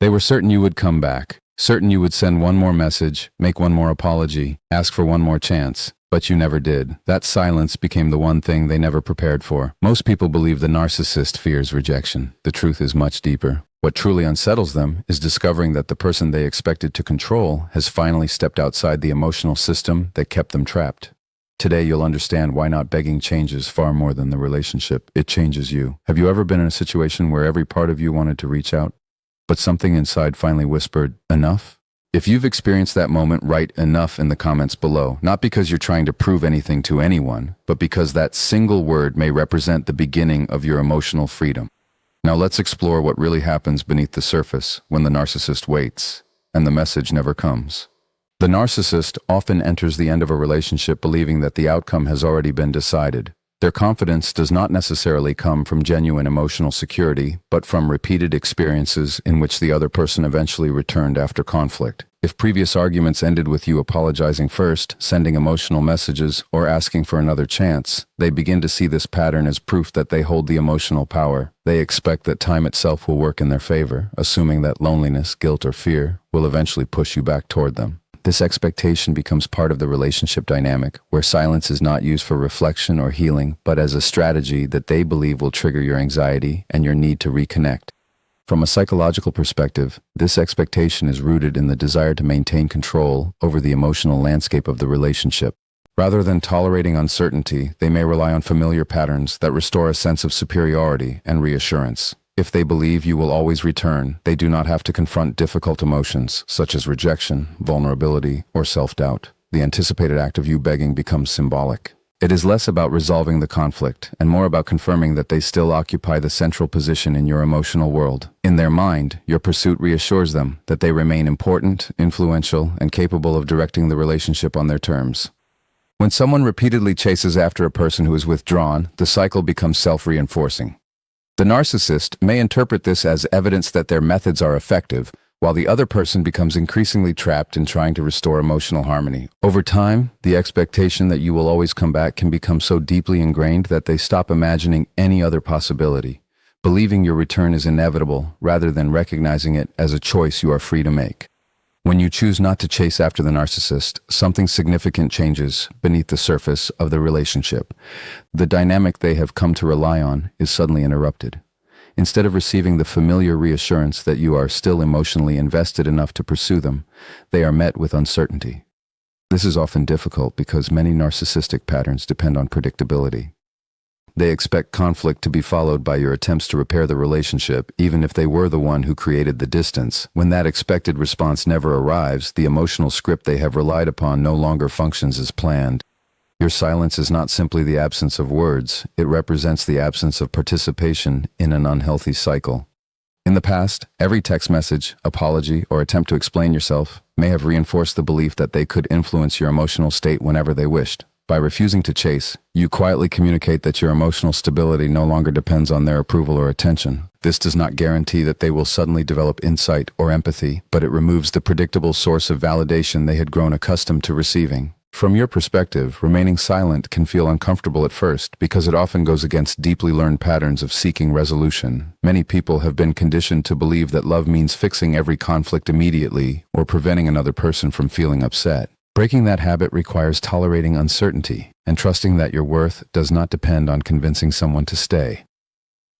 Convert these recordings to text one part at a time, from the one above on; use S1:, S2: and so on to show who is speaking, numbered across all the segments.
S1: They were certain you would come back, certain you would send one more message, make one more apology, ask for one more chance. But you never did. That silence became the one thing they never prepared for. Most people believe the narcissist fears rejection. The truth is much deeper. What truly unsettles them is discovering that the person they expected to control has finally stepped outside the emotional system that kept them trapped. Today you'll understand why not begging changes far more than the relationship. It changes you. Have you ever been in a situation where every part of you wanted to reach out, but something inside finally whispered, enough? If you've experienced that moment, write enough in the comments below, not because you're trying to prove anything to anyone, but because that single word may represent the beginning of your emotional freedom. Now let's explore what really happens beneath the surface when the narcissist waits, and the message never comes. The narcissist often enters the end of a relationship believing that the outcome has already been decided. Their confidence does not necessarily come from genuine emotional security, but from repeated experiences in which the other person eventually returned after conflict. If previous arguments ended with you apologizing first, sending emotional messages, or asking for another chance, they begin to see this pattern as proof that they hold the emotional power. They expect that time itself will work in their favor, assuming that loneliness, guilt, or fear will eventually push you back toward them. This expectation becomes part of the relationship dynamic, where silence is not used for reflection or healing, but as a strategy that they believe will trigger your anxiety and your need to reconnect. From a psychological perspective, this expectation is rooted in the desire to maintain control over the emotional landscape of the relationship. Rather than tolerating uncertainty, they may rely on familiar patterns that restore a sense of superiority and reassurance. If they believe you will always return, they do not have to confront difficult emotions, such as rejection, vulnerability, or self-doubt. The anticipated act of you begging becomes symbolic. It is less about resolving the conflict, and more about confirming that they still occupy the central position in your emotional world. In their mind, your pursuit reassures them that they remain important, influential, and capable of directing the relationship on their terms. When someone repeatedly chases after a person who is withdrawn, the cycle becomes self-reinforcing. The narcissist may interpret this as evidence that their methods are effective, while the other person becomes increasingly trapped in trying to restore emotional harmony. Over time, the expectation that you will always come back can become so deeply ingrained that they stop imagining any other possibility, believing your return is inevitable rather than recognizing it as a choice you are free to make. When you choose not to chase after the narcissist, something significant changes beneath the surface of the relationship. The dynamic they have come to rely on is suddenly interrupted. Instead of receiving the familiar reassurance that you are still emotionally invested enough to pursue them, they are met with uncertainty. This is often difficult because many narcissistic patterns depend on predictability. They expect conflict to be followed by your attempts to repair the relationship, even if they were the one who created the distance. When that expected response never arrives, the emotional script they have relied upon no longer functions as planned. Your silence is not simply the absence of words, it represents the absence of participation in an unhealthy cycle. In the past, every text message, apology, or attempt to explain yourself may have reinforced the belief that they could influence your emotional state whenever they wished. By refusing to chase, you quietly communicate that your emotional stability no longer depends on their approval or attention. This does not guarantee that they will suddenly develop insight or empathy, but it removes the predictable source of validation they had grown accustomed to receiving. From your perspective, remaining silent can feel uncomfortable at first because it often goes against deeply learned patterns of seeking resolution. Many people have been conditioned to believe that love means fixing every conflict immediately or preventing another person from feeling upset. Breaking that habit requires tolerating uncertainty and trusting that your worth does not depend on convincing someone to stay.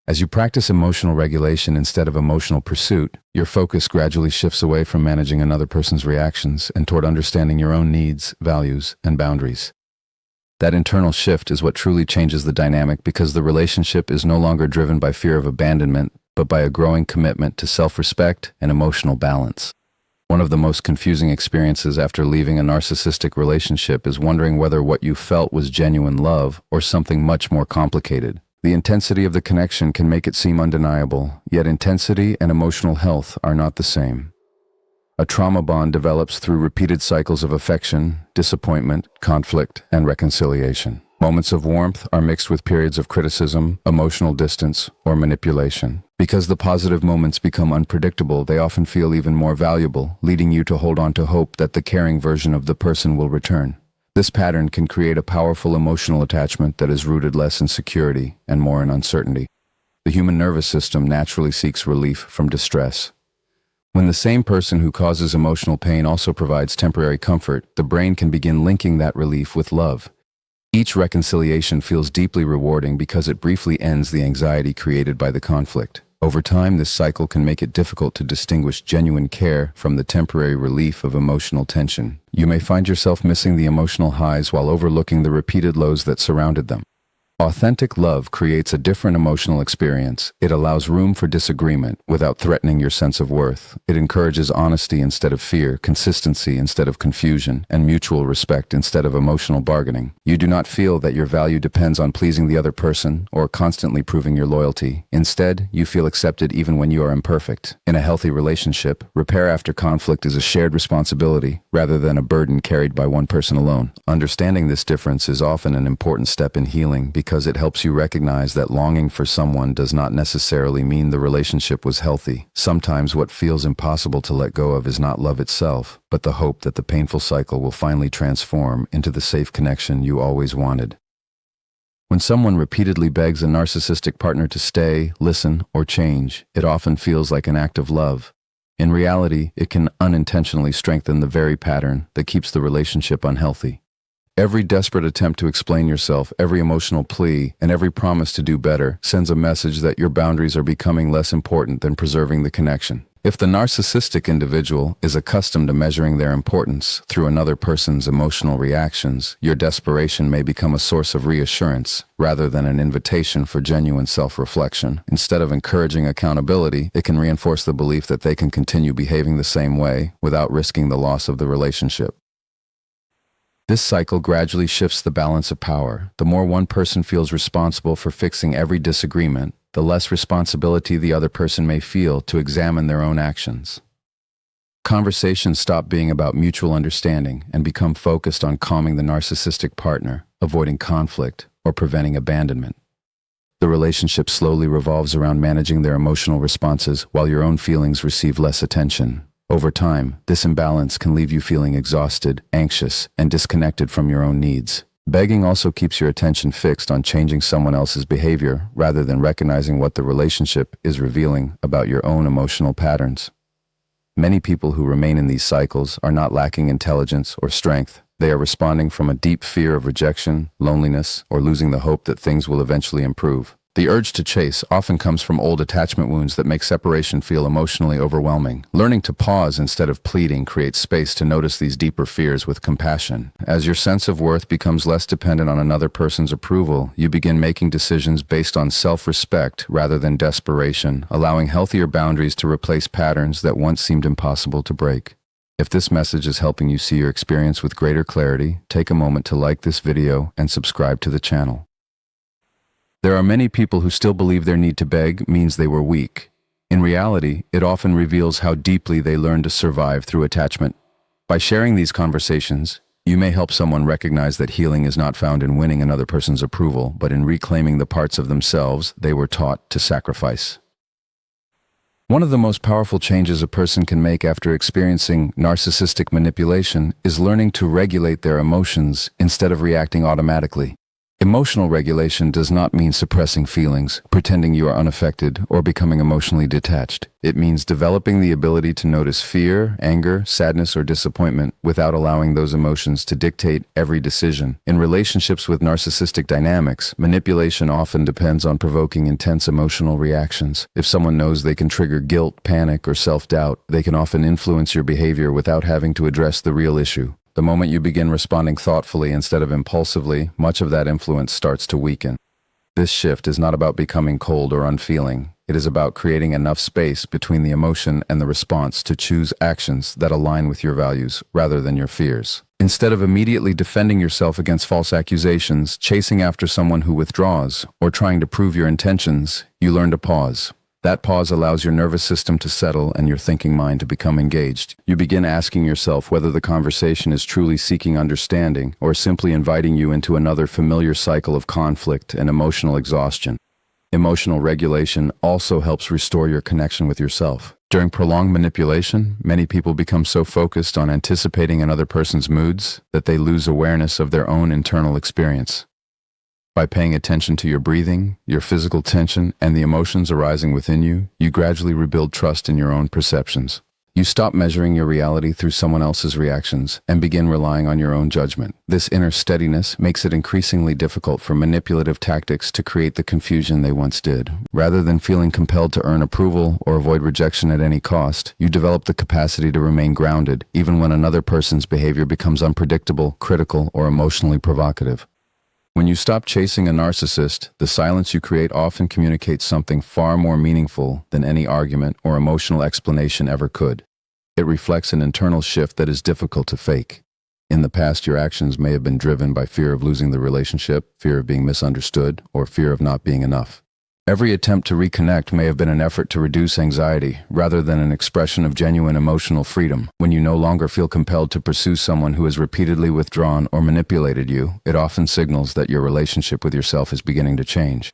S1: As you practice emotional regulation instead of emotional pursuit, your focus gradually shifts away from managing another person's reactions and toward understanding your own needs, values, and boundaries. That internal shift is what truly changes the dynamic because the relationship is no longer driven by fear of abandonment, but by a growing commitment to self-respect and emotional balance. One of the most confusing experiences after leaving a narcissistic relationship is wondering whether what you felt was genuine love or something much more complicated. The intensity of the connection can make it seem undeniable, yet intensity and emotional health are not the same. A trauma bond develops through repeated cycles of affection, disappointment, conflict, and reconciliation. Moments of warmth are mixed with periods of criticism, emotional distance, or manipulation. Because the positive moments become unpredictable, they often feel even more valuable, leading you to hold on to hope that the caring version of the person will return. This pattern can create a powerful emotional attachment that is rooted less in security and more in uncertainty. The human nervous system naturally seeks relief from distress. When the same person who causes emotional pain also provides temporary comfort, the brain can begin linking that relief with love. Each reconciliation feels deeply rewarding because it briefly ends the anxiety created by the conflict. Over time, this cycle can make it difficult to distinguish genuine care from the temporary relief of emotional tension. You may find yourself missing the emotional highs while overlooking the repeated lows that surrounded them. Authentic love creates a different emotional experience. It allows room for disagreement without threatening your sense of worth. It encourages honesty instead of fear, consistency instead of confusion, and mutual respect instead of emotional bargaining. You do not feel that your value depends on pleasing the other person or constantly proving your loyalty. Instead, you feel accepted even when you are imperfect. In a healthy relationship, repair after conflict is a shared responsibility rather than a burden carried by one person alone. Understanding this difference is often an important step in healing because it helps you recognize that longing for someone does not necessarily mean the relationship was healthy. Sometimes what feels impossible to let go of is not love itself, but the hope that the painful cycle will finally transform into the safe connection you always wanted. When someone repeatedly begs a narcissistic partner to stay, listen, or change, it often feels like an act of love. In reality, it can unintentionally strengthen the very pattern that keeps the relationship unhealthy. Every desperate attempt to explain yourself, every emotional plea, and every promise to do better sends a message that your boundaries are becoming less important than preserving the connection. If the narcissistic individual is accustomed to measuring their importance through another person's emotional reactions, your desperation may become a source of reassurance rather than an invitation for genuine self-reflection. Instead of encouraging accountability, it can reinforce the belief that they can continue behaving the same way without risking the loss of the relationship. This cycle gradually shifts the balance of power. The more one person feels responsible for fixing every disagreement, the less responsibility the other person may feel to examine their own actions. Conversations stop being about mutual understanding and become focused on calming the narcissistic partner, avoiding conflict, or preventing abandonment. The relationship slowly revolves around managing their emotional responses while your own feelings receive less attention. Over time, this imbalance can leave you feeling exhausted, anxious, and disconnected from your own needs. Begging also keeps your attention fixed on changing someone else's behavior rather than recognizing what the relationship is revealing about your own emotional patterns. Many people who remain in these cycles are not lacking intelligence or strength. They are responding from a deep fear of rejection, loneliness, or losing the hope that things will eventually improve. The urge to chase often comes from old attachment wounds that make separation feel emotionally overwhelming. Learning to pause instead of pleading creates space to notice these deeper fears with compassion. As your sense of worth becomes less dependent on another person's approval, you begin making decisions based on self-respect rather than desperation, allowing healthier boundaries to replace patterns that once seemed impossible to break. If this message is helping you see your experience with greater clarity, take a moment to like this video and subscribe to the channel. There are many people who still believe their need to beg means they were weak. In reality, it often reveals how deeply they learned to survive through attachment. By sharing these conversations, you may help someone recognize that healing is not found in winning another person's approval, but in reclaiming the parts of themselves they were taught to sacrifice. One of the most powerful changes a person can make after experiencing narcissistic manipulation is learning to regulate their emotions instead of reacting automatically. Emotional regulation does not mean suppressing feelings, pretending you are unaffected, or becoming emotionally detached. It means developing the ability to notice fear, anger, sadness, or disappointment without allowing those emotions to dictate every decision. In relationships with narcissistic dynamics, manipulation often depends on provoking intense emotional reactions. If someone knows they can trigger guilt, panic, or self-doubt, they can often influence your behavior without having to address the real issue. The moment you begin responding thoughtfully instead of impulsively, much of that influence starts to weaken. This shift is not about becoming cold or unfeeling. It is about creating enough space between the emotion and the response to choose actions that align with your values rather than your fears. Instead of immediately defending yourself against false accusations, chasing after someone who withdraws, or trying to prove your intentions, you learn to pause. That pause allows your nervous system to settle and your thinking mind to become engaged. You begin asking yourself whether the conversation is truly seeking understanding or simply inviting you into another familiar cycle of conflict and emotional exhaustion. Emotional regulation also helps restore your connection with yourself. During prolonged manipulation, many people become so focused on anticipating another person's moods that they lose awareness of their own internal experience. By paying attention to your breathing, your physical tension, and the emotions arising within you, you gradually rebuild trust in your own perceptions. You stop measuring your reality through someone else's reactions and begin relying on your own judgment. This inner steadiness makes it increasingly difficult for manipulative tactics to create the confusion they once did. Rather than feeling compelled to earn approval or avoid rejection at any cost, you develop the capacity to remain grounded, even when another person's behavior becomes unpredictable, critical, or emotionally provocative. When you stop chasing a narcissist, the silence you create often communicates something far more meaningful than any argument or emotional explanation ever could. It reflects an internal shift that is difficult to fake. In the past, your actions may have been driven by fear of losing the relationship, fear of being misunderstood, or fear of not being enough. Every attempt to reconnect may have been an effort to reduce anxiety, rather than an expression of genuine emotional freedom. When you no longer feel compelled to pursue someone who has repeatedly withdrawn or manipulated you, it often signals that your relationship with yourself is beginning to change.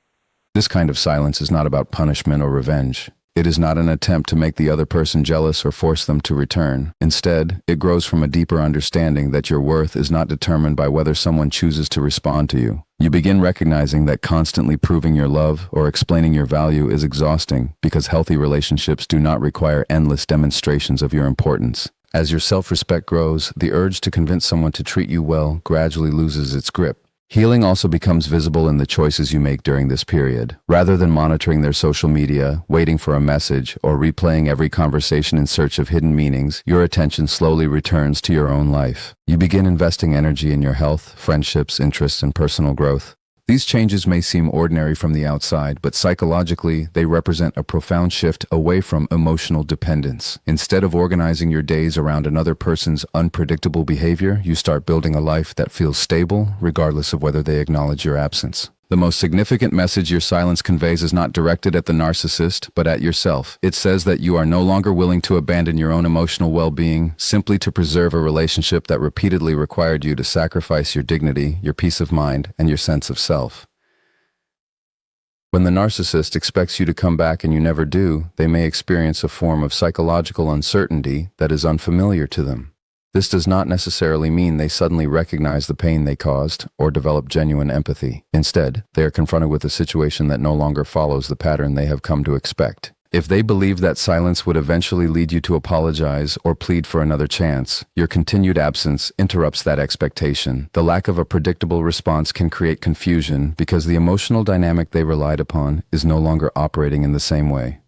S1: This kind of silence is not about punishment or revenge. It is not an attempt to make the other person jealous or force them to return. Instead, it grows from a deeper understanding that your worth is not determined by whether someone chooses to respond to you. You begin recognizing that constantly proving your love or explaining your value is exhausting, because healthy relationships do not require endless demonstrations of your importance. As your self-respect grows, the urge to convince someone to treat you well gradually loses its grip. Healing also becomes visible in the choices you make during this period. Rather than monitoring their social media, waiting for a message, or replaying every conversation in search of hidden meanings, your attention slowly returns to your own life. You begin investing energy in your health, friendships, interests, and personal growth. These changes may seem ordinary from the outside, but psychologically, they represent a profound shift away from emotional dependence. Instead of organizing your days around another person's unpredictable behavior, you start building a life that feels stable, regardless of whether they acknowledge your absence. The most significant message your silence conveys is not directed at the narcissist, but at yourself. It says that you are no longer willing to abandon your own emotional well-being simply to preserve a relationship that repeatedly required you to sacrifice your dignity, your peace of mind, and your sense of self. When the narcissist expects you to come back and you never do, they may experience a form of psychological uncertainty that is unfamiliar to them. This does not necessarily mean they suddenly recognize the pain they caused or develop genuine empathy. Instead, they are confronted with a situation that no longer follows the pattern they have come to expect. If they believe that silence would eventually lead you to apologize or plead for another chance, your continued absence interrupts that expectation. The lack of a predictable response can create confusion because the emotional dynamic they relied upon is no longer operating in the same way.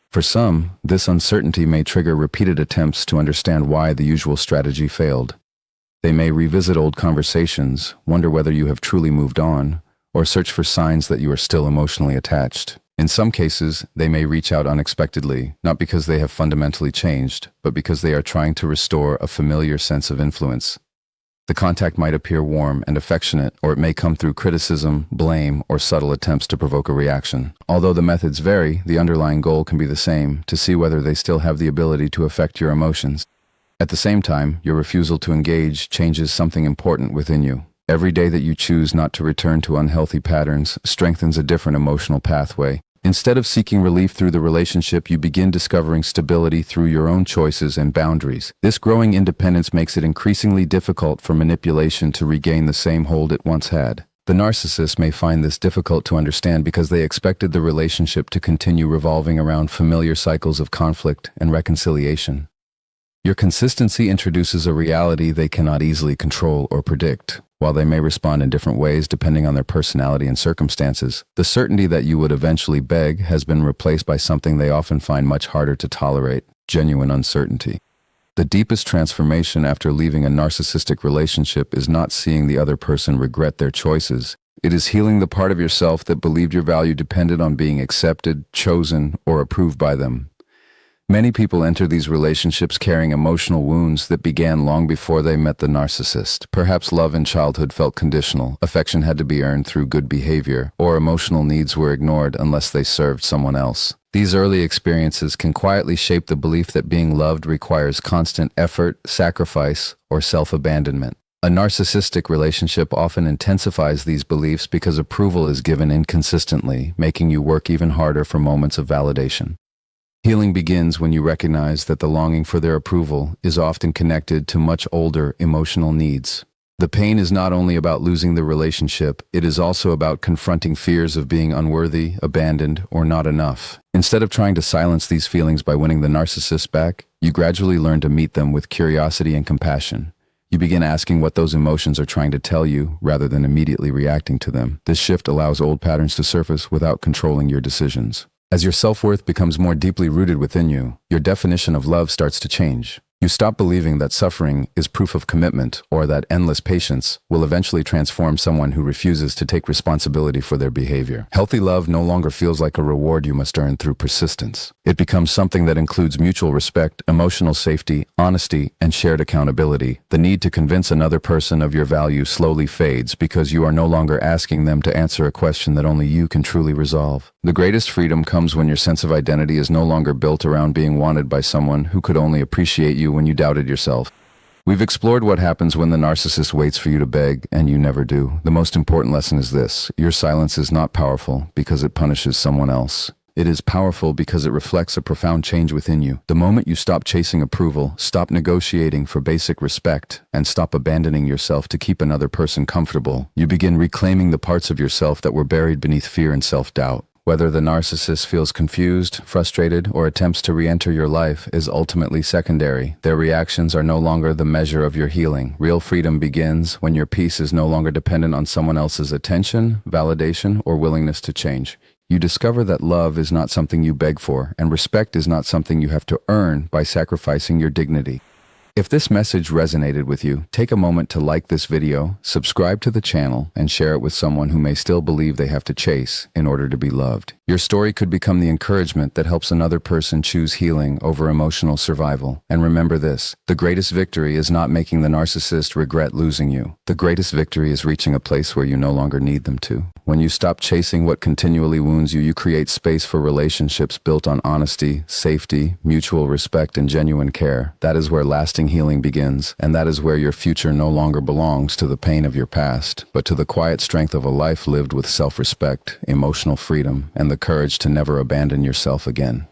S1: For some, this uncertainty may trigger repeated attempts to understand why the usual strategy failed. They may revisit old conversations, wonder whether you have truly moved on, or search for signs that you are still emotionally attached. In some cases, they may reach out unexpectedly, not because they have fundamentally changed, but because they are trying to restore a familiar sense of influence. The contact might appear warm and affectionate, or it may come through criticism, blame, or subtle attempts to provoke a reaction. Although the methods vary, the underlying goal can be the same: to see whether they still have the ability to affect your emotions. At the same time, your refusal to engage changes something important within you. Every day that you choose not to return to unhealthy patterns strengthens a different emotional pathway. Instead of seeking relief through the relationship, you begin discovering stability through your own choices and boundaries. This growing independence makes it increasingly difficult for manipulation to regain the same hold it once had. The narcissist may find this difficult to understand because they expected the relationship to continue revolving around familiar cycles of conflict and reconciliation. Your consistency introduces a reality they cannot easily control or predict. While they may respond in different ways depending on their personality and circumstances, the certainty that you would eventually beg has been replaced by something they often find much harder to tolerate: genuine uncertainty. The deepest transformation after leaving a narcissistic relationship is not seeing the other person regret their choices. It is healing the part of yourself that believed your value depended on being accepted, chosen, or approved by them. Many people enter these relationships carrying emotional wounds that began long before they met the narcissist. Perhaps love in childhood felt conditional, affection had to be earned through good behavior, or emotional needs were ignored unless they served someone else. These early experiences can quietly shape the belief that being loved requires constant effort, sacrifice, or self-abandonment. A narcissistic relationship often intensifies these beliefs because approval is given inconsistently, making you work even harder for moments of validation. Healing begins when you recognize that the longing for their approval is often connected to much older emotional needs. The pain is not only about losing the relationship, it is also about confronting fears of being unworthy, abandoned, or not enough. Instead of trying to silence these feelings by winning the narcissist back, you gradually learn to meet them with curiosity and compassion. You begin asking what those emotions are trying to tell you, rather than immediately reacting to them. This shift allows old patterns to surface without controlling your decisions. As your self-worth becomes more deeply rooted within you, your definition of love starts to change. You stop believing that suffering is proof of commitment or that endless patience will eventually transform someone who refuses to take responsibility for their behavior. Healthy love no longer feels like a reward you must earn through persistence. It becomes something that includes mutual respect, emotional safety, honesty, and shared accountability. The need to convince another person of your value slowly fades because you are no longer asking them to answer a question that only you can truly resolve. The greatest freedom comes when your sense of identity is no longer built around being wanted by someone who could only appreciate you when you doubted yourself. We've explored what happens when the narcissist waits for you to beg and you never do. The most important lesson is this: your silence is not powerful because it punishes someone else. It is powerful because it reflects a profound change within you. The moment you stop chasing approval, stop negotiating for basic respect, and stop abandoning yourself to keep another person comfortable, you begin reclaiming the parts of yourself that were buried beneath fear and self-doubt. Whether the narcissist feels confused, frustrated, or attempts to re-enter your life is ultimately secondary. Their reactions are no longer the measure of your healing. Real freedom begins when your peace is no longer dependent on someone else's attention, validation, or willingness to change. You discover that love is not something you beg for, and respect is not something you have to earn by sacrificing your dignity. If this message resonated with you, take a moment to like this video, subscribe to the channel, and share it with someone who may still believe they have to chase in order to be loved. Your story could become the encouragement that helps another person choose healing over emotional survival. And remember this: the greatest victory is not making the narcissist regret losing you. The greatest victory is reaching a place where you no longer need them to. When you stop chasing what continually wounds you, you create space for relationships built on honesty, safety, mutual respect, and genuine care. That is where lasting healing begins, and that is where your future no longer belongs to the pain of your past, but to the quiet strength of a life lived with self-respect, emotional freedom, and the courage to never abandon yourself again.